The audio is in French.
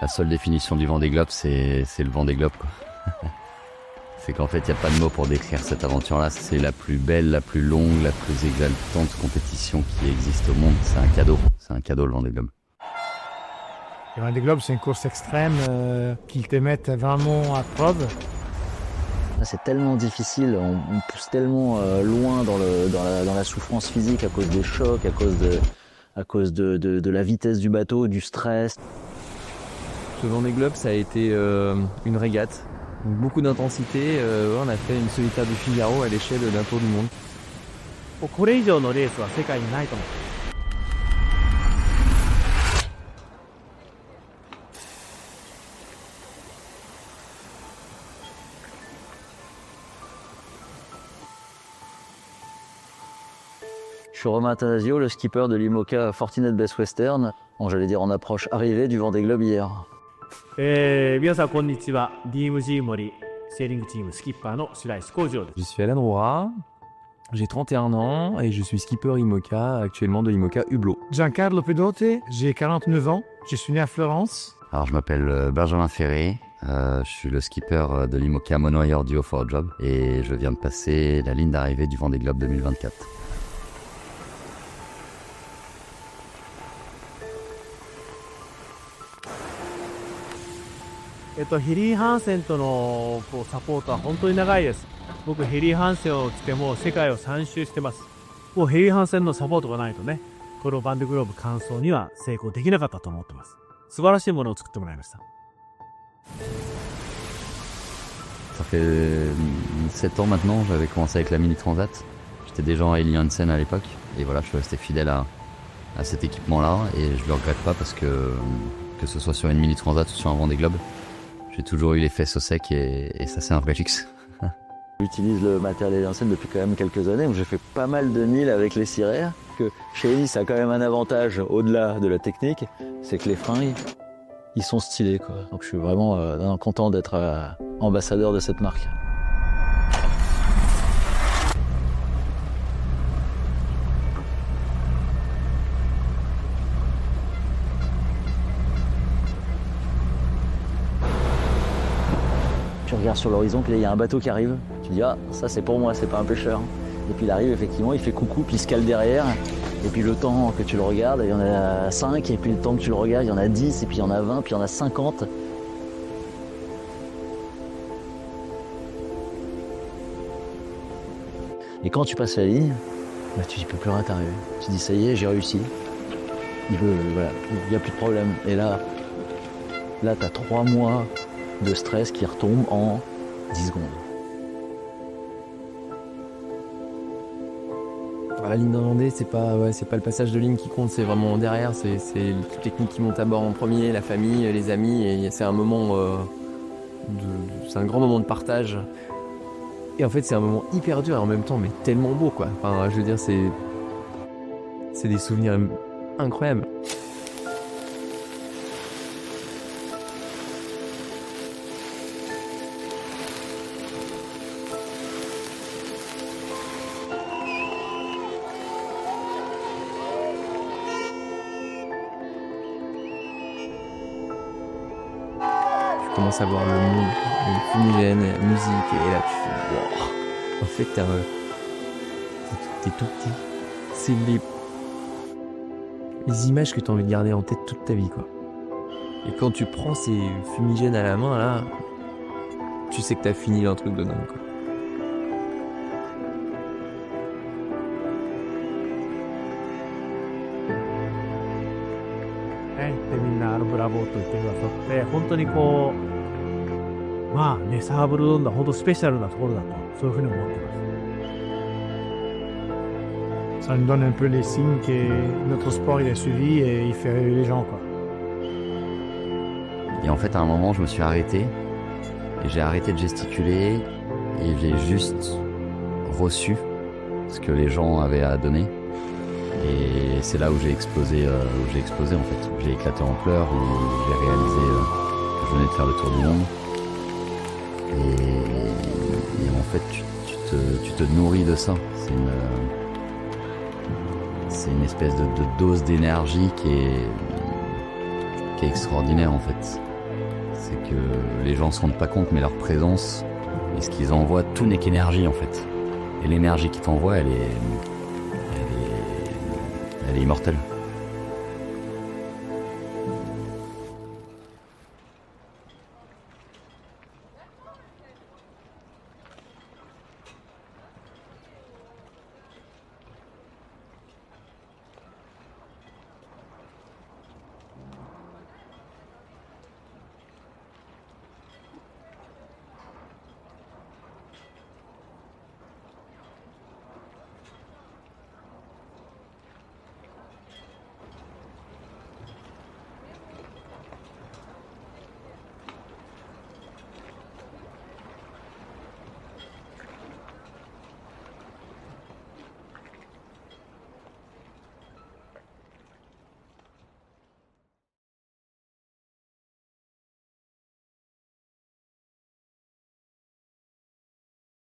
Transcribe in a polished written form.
La seule définition du Vendée Globe, c'est le Vendée Globe, quoi. C'est qu'en fait, il n'y a pas de mots pour décrire cette aventure-là. C'est la plus belle, la plus longue, la plus exaltante compétition qui existe au monde. C'est un cadeau. C'est un cadeau, le Vendée Globe. Le Vendée Globe, c'est une course extrême qui te met vraiment à preuve. C'est tellement difficile, on pousse tellement loin dans la souffrance physique à cause des chocs, à cause de la vitesse du bateau, du stress. Ce Vendée Globe, ça a été une régate. Donc, beaucoup d'intensité. On a fait une solitaire du Figaro à l'échelle d'un tour du monde. これ以上のレースは世界にないと思う。Je suis Romain Athanasio, le skipper de l'IMOCA Fortinet Best Western. Bon, j'allais dire en approche arrivée du Vendée Globe hier. 皆さんこんにちは。DMG 森セーリングチームスキッパーの白石浩二です。 Je suis Alan Roura, j'ai 31 ans et je suis skipper IMOCA actuellement de l'IMOCA Hublot. Giancarlo Pedote, j'ai 49 ans, je suis né à Florence. Alors, je m'appelle Benjamin Ferré. Je suis le skipper de l'IMOCA Monoair Duo for Job. Et je viens de passer la ligne d'arrivée du Vendée Globe 2024. « ヘリー・ハンセンとのサポートは本当に長いです。僕ヘリー・ハンセンを着てもう世界を3周してます。もうヘリー・ハンセンのサポートがないとね、このバンデグローブ完走には成功できなかったと思ってます。素晴らしいものを作ってもらいました。 Ça fait 7 ans maintenant, j'avais commencé avec la Mini Transat. J'étais déjà en Heli Hansen à l'époque. Et voilà, je suis resté fidèle à cet équipement-là. Et je le regrette pas parce que ce soit sur une Mini Transat ou sur un Vendée Globe, j'ai toujours eu les fesses au sec et ça c'est un vrai luxe. J'utilise le matériel Hansen depuis quand même quelques années, donc j'ai fait pas mal de milles avec les Sirair. Que chez Heli, ça a quand même un avantage au-delà de la technique, c'est que les freins, ils sont stylés, quoi. Donc je suis vraiment content d'être ambassadeur de cette marque. Tu regardes sur l'horizon, puis là il y a un bateau qui arrive. Tu dis ah ça c'est pour moi, c'est pas un pêcheur. Et puis il arrive effectivement, il fait coucou, puis il se cale derrière. Et puis le temps que tu le regardes, il y en a 5, et puis le temps que tu le regardes, il y en a 10, et puis il y en a 20, puis il y en a 50. Et quand tu passes la ligne, bah, tu dis peux plus rien t'arriver. Tu dis ça y est, j'ai réussi. Voilà, il n'y a plus de problème. Et là t'as 3 mois de stress qui retombe en 10 secondes. La ligne d'un Vendée, c'est pas le passage de ligne qui compte, c'est vraiment derrière, c'est l'équipe technique qui monte à bord en premier, la famille, les amis, et c'est un moment c'est un grand moment de partage. Et en fait, c'est un moment hyper dur et en même temps, mais tellement beau, quoi. Enfin, je veux dire, c'est des souvenirs incroyables. Tu commences à voir le monde, le fumigène, la musique, et là tu fais wow. En fait, t'es tout petit. C'est les images que t'as envie de garder en tête toute ta vie, quoi. Et quand tu prends ces fumigènes à la main, là, tu sais que t'as fini un truc de dingue, quoi. De みんなブラボーと言ってくださって本当にこうまあねサーブルドンダ本当スペシャルなところだとそういうふうに思ってます。Ça nous donne un peu les signes que notre sport il est suivi et il fait rêver les gens, quoi. Et en fait, à un moment, je me suis arrêté et j'ai arrêté de gesticuler et j'ai juste reçu ce que les gens avaient à donner. Et c'est là où j'ai explosé en fait. J'ai éclaté en pleurs, où j'ai réalisé que je venais de faire le tour du monde. Et en fait, tu te nourris de ça. C'est une espèce de dose d'énergie qui est extraordinaire en fait. C'est que les gens se rendent pas compte, mais leur présence et ce qu'ils envoient, tout n'est qu'énergie en fait. Et l'énergie qu'ils t'envoient, elle est immortelle.